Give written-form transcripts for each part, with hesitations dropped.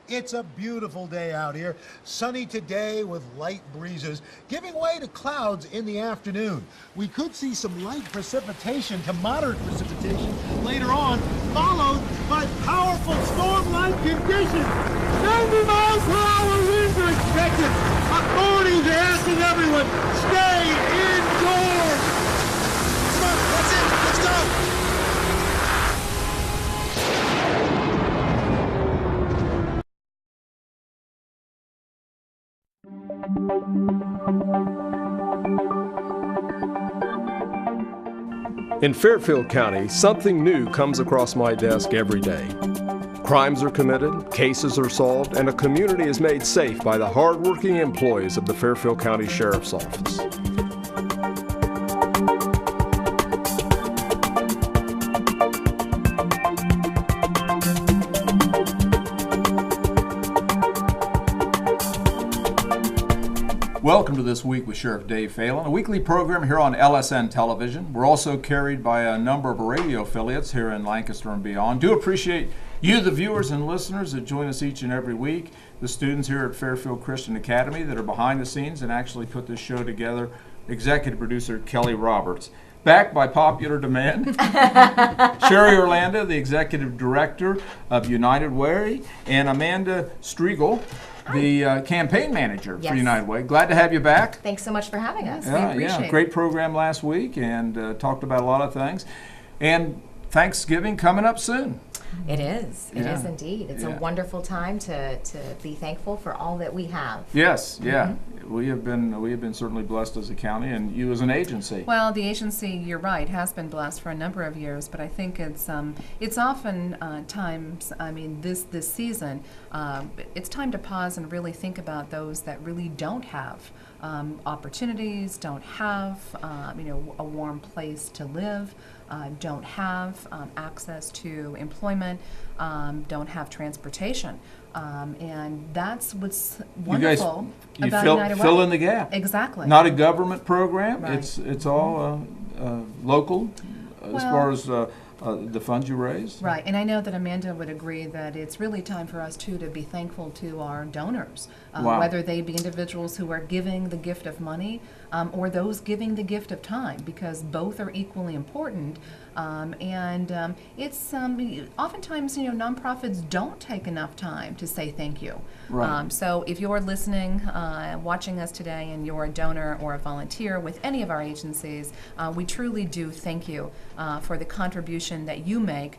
It's a beautiful day out here. Sunny today with light breezes, giving way to clouds in the afternoon. We could see some light precipitation to moderate precipitation later on, followed by powerful storm-like conditions. 90 miles per hour winds are expected. Authorities are asking everyone, stay indoors. Come on, that's it. Let's go. In Fairfield County, something new comes across my desk every day. Crimes are committed, cases are solved, and a community is made safe by the hardworking employees of the Fairfield County Sheriff's Office. Welcome to This Week with Sheriff Dave Phelan, a weekly program here on LSN Television. We're also carried by a number of radio affiliates here in Lancaster and beyond. Do appreciate you, the viewers and listeners that join us each and every week, the students here at Fairfield Christian Academy that are behind the scenes and actually put this show together, executive producer Kelly Roberts. Back by popular demand, Sherry Orlando, the executive director of United Way, and Amanda Strigle, the campaign manager for United Way. Glad to have you back. Thanks so much for having us. We appreciate it. Great program last week and talked about a lot of things. And Thanksgiving coming up soon. It is. It is indeed. It's a wonderful time to be thankful for all that we have. Yes, we have been certainly blessed as a county, and you as an agency. Well, the agency, you're right, has been blessed for a number of years, but I think it's often times. I mean, this season, it's time to pause and really think about those that really don't have opportunities, don't have a warm place to live. Don't have access to employment, don't have transportation. And that's what's wonderful about United Way. Fill in the gap. Exactly. Not a government program. Right. It's all local as far as the funds you raise. Right, and I know that Amanda would agree that it's really time for us too to be thankful to our donors, whether they be individuals who are giving the gift of money or those giving the gift of time, because both are equally important. It's oftentimes nonprofits don't take enough time to say thank you. Right. So if you're listening, watching us today, and you're a donor or a volunteer with any of our agencies, we truly do thank you for the contribution that you make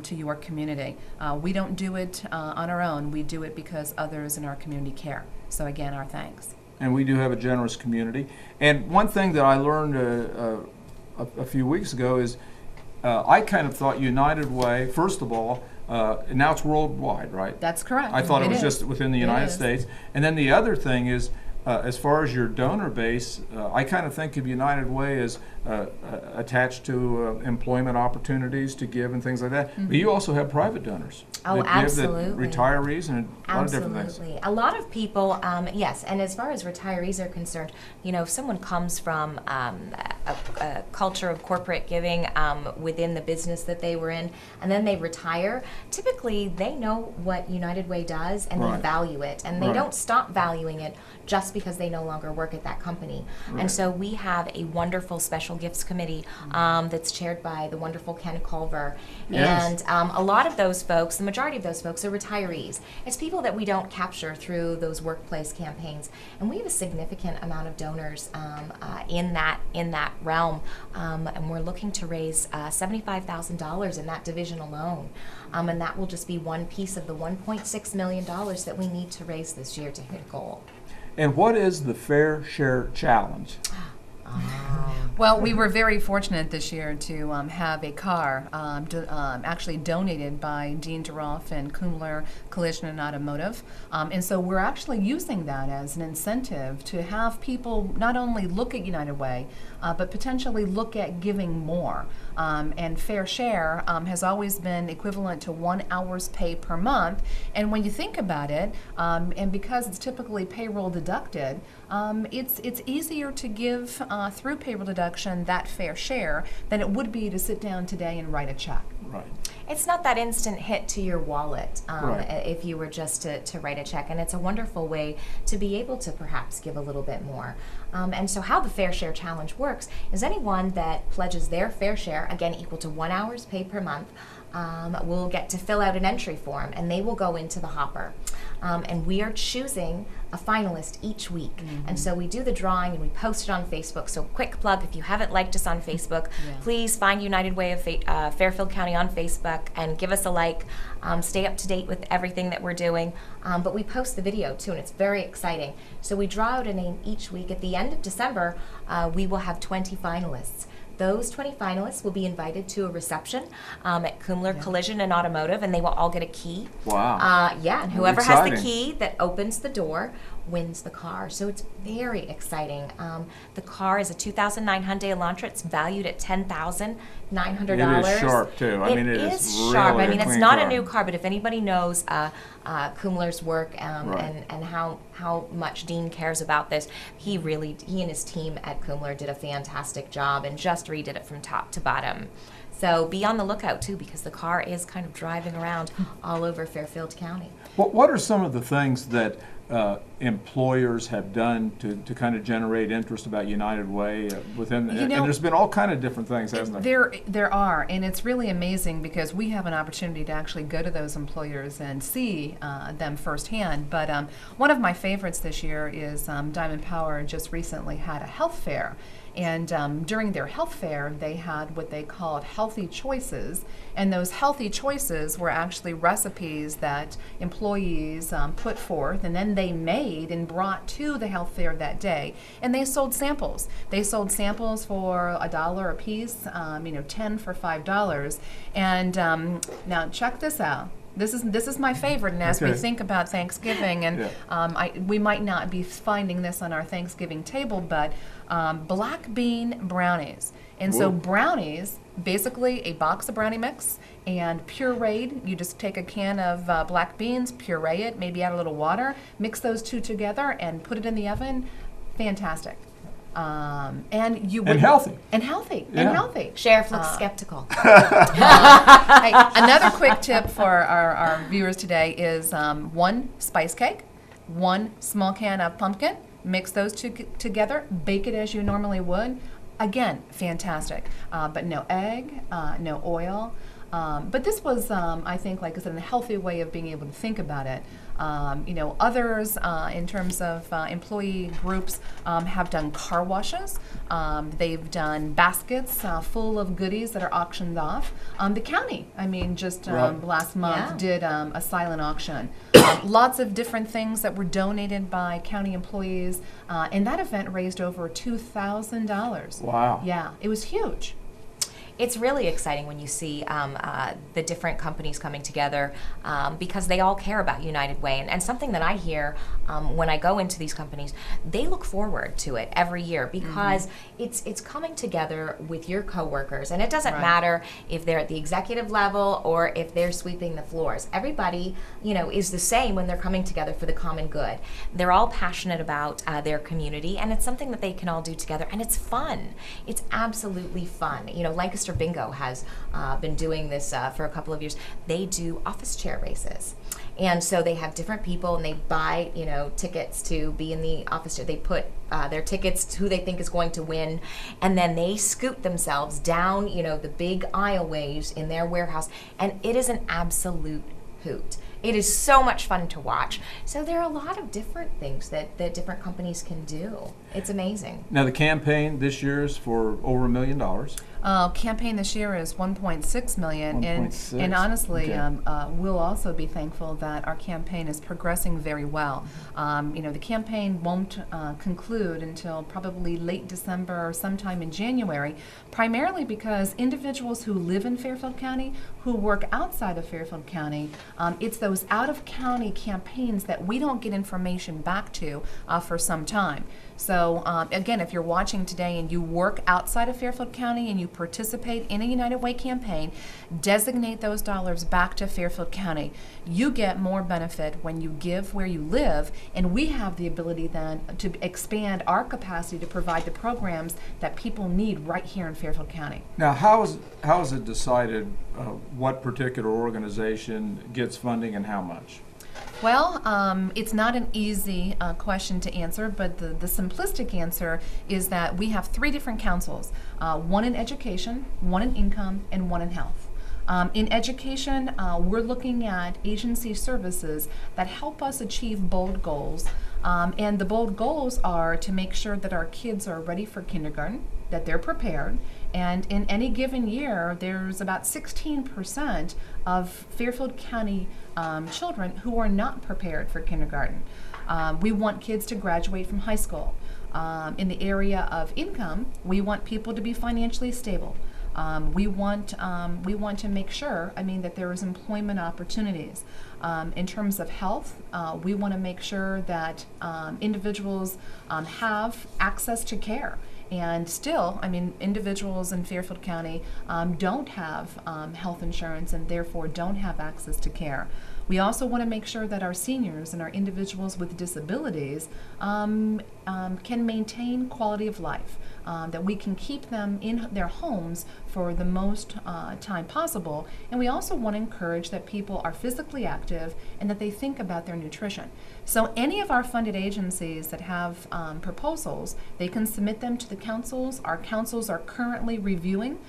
to your community. We don't do it on our own. We do it because others in our community care. So again, our thanks. And we do have a generous community. And one thing that I learned a few weeks ago is I kind of thought United Way, first of all, now it's worldwide, right? That's correct. I thought it was just within the United States. And then the other thing is, as far as your donor base, I kind of think of United Way as attached to employment opportunities to give and things like that. Mm-hmm. But you also have private donors. Oh, that absolutely. Give, that retirees and a lot of different things. Absolutely. A lot of people, yes, and as far as retirees are concerned, if someone comes from a culture of corporate giving within the business that they were in, and then they retire, typically they know what United Way does and they value it, and they don't stop valuing it just because they no longer work at that company. Right. And so we have a wonderful special gifts committee that's chaired by the wonderful Ken Culver. Yes. And a lot of those folks, the majority of those folks, are retirees. It's people that we don't capture through those workplace campaigns. And we have a significant amount of donors in that realm. And we're looking to raise $75,000 in that division alone. And that will just be one piece of the $1.6 million that we need to raise this year to hit a goal. And what is the Fair Share Challenge? Well, we were very fortunate this year to have a car actually donated by Dean Duroff and Kumler Collision and Automotive. And so we're actually using that as an incentive to have people not only look at United Way, but potentially look at giving more. And Fair Share has always been equivalent to 1 hour's pay per month. And when you think about it, and because it's typically payroll deducted, it's easier to give through payroll deduction that fair share than it would be to sit down today and write a check. Right. It's not that instant hit to your wallet Right. if you were just to write a check, and it's a wonderful way to be able to perhaps give a little bit more. And so how the Fair Share Challenge works is anyone that pledges their fair share, again equal to 1 hour's pay per month, will get to fill out an entry form, and they will go into the hopper. And we are choosing a finalist each week. And so we do the drawing and we post it on Facebook. So quick plug, if you haven't liked us on Facebook, please find United Way of Fairfield County on Facebook and give us a like. Stay up to date with everything that we're doing. But we post the video too, and it's very exciting. So we draw out a name each week. At the end of December, we will have 20 finalists. Those 20 finalists will be invited to a reception at Kumler Collision and Automotive, and they will all get a key. Wow. And whoever has the Exciting. key that opens the door wins the car. So it's very exciting. The car is a 2009 Hyundai Elantra. It's valued at $10,900. It is sharp, too. I mean, it is sharp. really I mean, a it's clean not car. a new car, but if anybody knows Kumler's work Right. and how much Dean cares about this, he and his team at Kumler did a fantastic job and just redid it from top to bottom. So be on the lookout too, because the car is kind of driving around all over Fairfield County. What are some of the things that employers have done to kind of generate interest about United Way within? And there's been all kind of different things, hasn't there? There are, and it's really amazing because we have an opportunity to actually go to those employers and see them firsthand. But one of my favorites this year is Diamond Power just recently had a health fair. And during their health fair, they had what they called healthy choices. And those healthy choices were actually recipes that employees put forth and then they made and brought to the health fair that day. And they sold samples. They sold samples for $1 a piece, 10 for $5. And now check this out. This is my favorite, and as we Okay. think about Thanksgiving, and we might not be finding this on our Thanksgiving table, but black bean brownies. And so Whoa. brownies, basically a box of brownie mix and pureed. You just take a can of black beans, puree it, maybe add a little water, mix those two together, and put it in the oven. Fantastic. And you would healthy. and healthy Yeah. and healthy. Sheriff looks skeptical. Hey, another quick tip for our viewers today is 1 spice cake, 1 small can of pumpkin. Mix those two together, bake it as you normally would. Again, fantastic. But no egg, no oil. But this was, I think, like I said, a healthy way of being able to think about it. Others, in terms of employee groups, have done car washes. They've done baskets full of goodies that are auctioned off. The county, just Right. last month, Yeah. did a silent auction. Lots of different things that were donated by county employees, and that event raised over $2,000. Wow. Yeah, it was huge. It's really exciting when you see the different companies coming together because they all care about United Way. And something that I hear when I go into these companies, they look forward to it every year because it's coming together with your coworkers. And it doesn't Right. matter if they're at the executive level or if they're sweeping the floors. Everybody, is the same when they're coming together for the common good. They're all passionate about their community, and it's something that they can all do together. And it's fun. It's absolutely fun. Lancaster Bingo has been doing this for a couple of years. They do office chair races. And so they have different people and they buy, tickets to be in the office chair. They put their tickets to who they think is going to win, and then they scoot themselves down, the big aisleways in their warehouse. And it is an absolute hoot. It is so much fun to watch. So there are a lot of different things that different companies can do. It's amazing. Now, the campaign this year is for over $1 million. Campaign this year is 1.6 million, 1.6, and honestly, okay. we'll also be thankful that our campaign is progressing very well. The campaign won't conclude until probably late December or sometime in January, primarily because individuals who live in Fairfield County, who work outside of Fairfield County, it's those out-of-county campaigns that we don't get information back to for some time. So again, if you're watching today and you work outside of Fairfield County and you participate in a United Way campaign, designate those dollars back to Fairfield County. You get more benefit when you give where you live, and we have the ability then to expand our capacity to provide the programs that people need right here in Fairfield County. Now, how is it decided what particular organization gets funding and how much? Well, it's not an easy question to answer, but the simplistic answer is that we have 3 different councils, one in education, one in income, and one in health. In education, we're looking at agency services that help us achieve bold goals. And the bold goals are to make sure that our kids are ready for kindergarten, that they're prepared, and in any given year, there's about 16% of Fairfield County children who are not prepared for kindergarten. We want kids to graduate from high school. In the area of income, we want people to be financially stable. We want to make sure, that there is employment opportunities. In terms of health, we want to make sure that individuals have access to care. And still, individuals in Fairfield County don't have health insurance and therefore don't have access to care. We also want to make sure that our seniors and our individuals with disabilities can maintain quality of life, that we can keep them in their homes for the most time possible. And we also want to encourage that people are physically active and that they think about their nutrition. So any of our funded agencies that have proposals, they can submit them to the councils. Our councils are currently reviewing.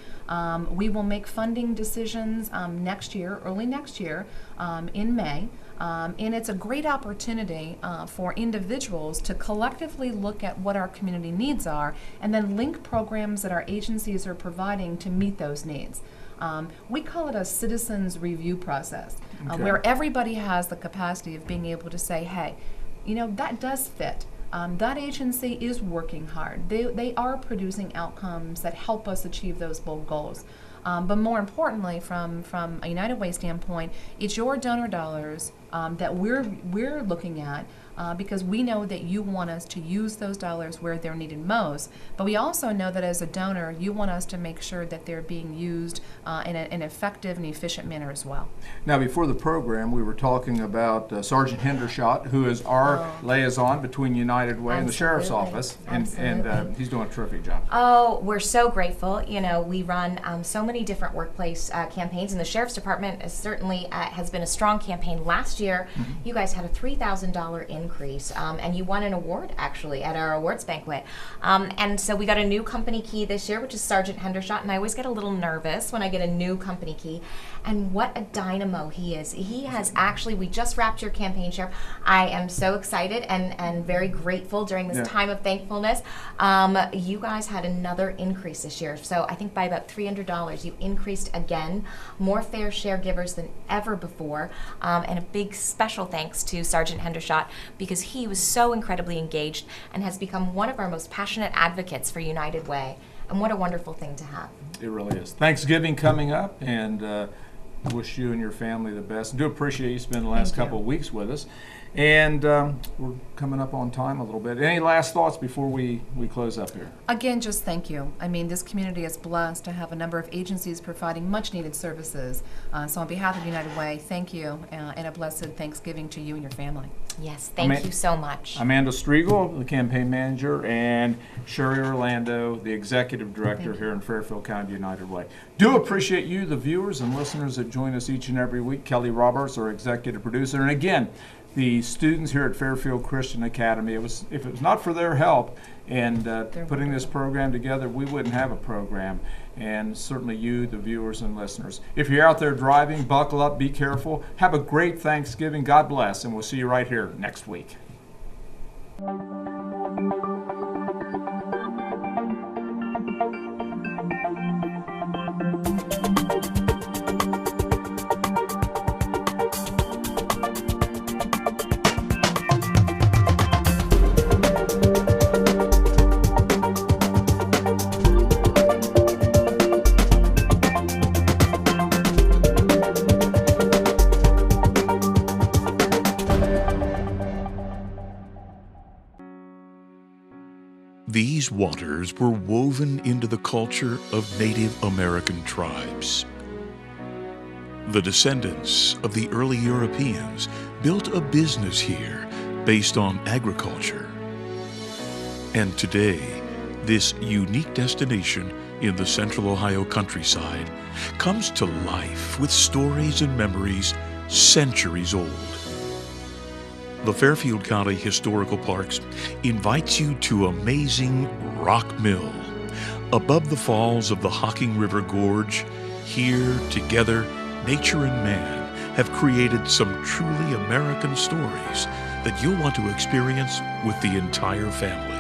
We will make funding decisions next year, early next year, in May. And it's a great opportunity for individuals to collectively look at what our community needs are and then link programs that our agencies are providing to meet those needs. We call it a citizens review process, where everybody has the capacity of being able to say, hey, that does fit. That agency is working hard. They are producing outcomes that help us achieve those bold goals. But more importantly, from a United Way standpoint, it's your donor dollars that we're looking at because we know that you want us to use those dollars where they're needed most. But we also know that as a donor, you want us to make sure that they're being used in an effective and efficient manner as well. Now, before the program, we were talking about Sergeant Hendershot, who is our liaison between United Way and the Sheriff's Office, and he's doing a terrific job. Oh, we're so grateful. We run so many different workplace campaigns, and the Sheriff's Department is certainly has been a strong campaign. Last year, you guys had a $3,000 increase, and you won an award actually at our awards banquet. And so we got a new company key this year, which is Sergeant Hendershot, and I always get a little nervous when I get a new company key. And what a dynamo he is. He has actually, we just wrapped your campaign, Sheriff. I am so excited and very grateful during this time of thankfulness. You guys had another increase this year. So I think by about $300, you increased again, more fair share givers than ever before. And a big special thanks to Sergeant Hendershot because he was so incredibly engaged and has become one of our most passionate advocates for United Way. And what a wonderful thing to have. It really is. Thanksgiving coming up, and wish you and your family the best. Do appreciate you spending the last couple of weeks with us. And we're coming up on time a little bit. Any last thoughts before we close up here? Again, just thank you. This community is blessed to have a number of agencies providing much needed services. So on behalf of United Way, thank you and a blessed Thanksgiving to you and your family. Yes, thank you so much. Amanda Strigle, the campaign manager, and Sherry Orlando, the executive director here in Fairfield County United Way. Do appreciate you, the viewers and listeners that join us each and every week. Kelly Roberts, our executive producer. And again, the students here at Fairfield Christian Academy, if it was not for their help in putting this program together, we wouldn't have a program. And certainly you, the viewers and listeners. If you're out there driving, buckle up, be careful. Have a great Thanksgiving. God bless, and we'll see you right here next week. These waters were woven into the culture of Native American tribes. The descendants of the early Europeans built a business here based on agriculture. And today, this unique destination in the central Ohio countryside comes to life with stories and memories centuries old. The Fairfield County Historical Parks invites you to amazing Rock Mill. Above the falls of the Hocking River Gorge, here together, nature and man have created some truly American stories that you'll want to experience with the entire family.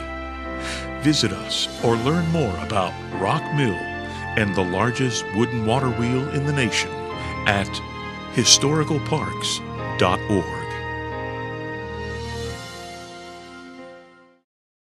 Visit us or learn more about Rock Mill and the largest wooden water wheel in the nation at historicalparks.org.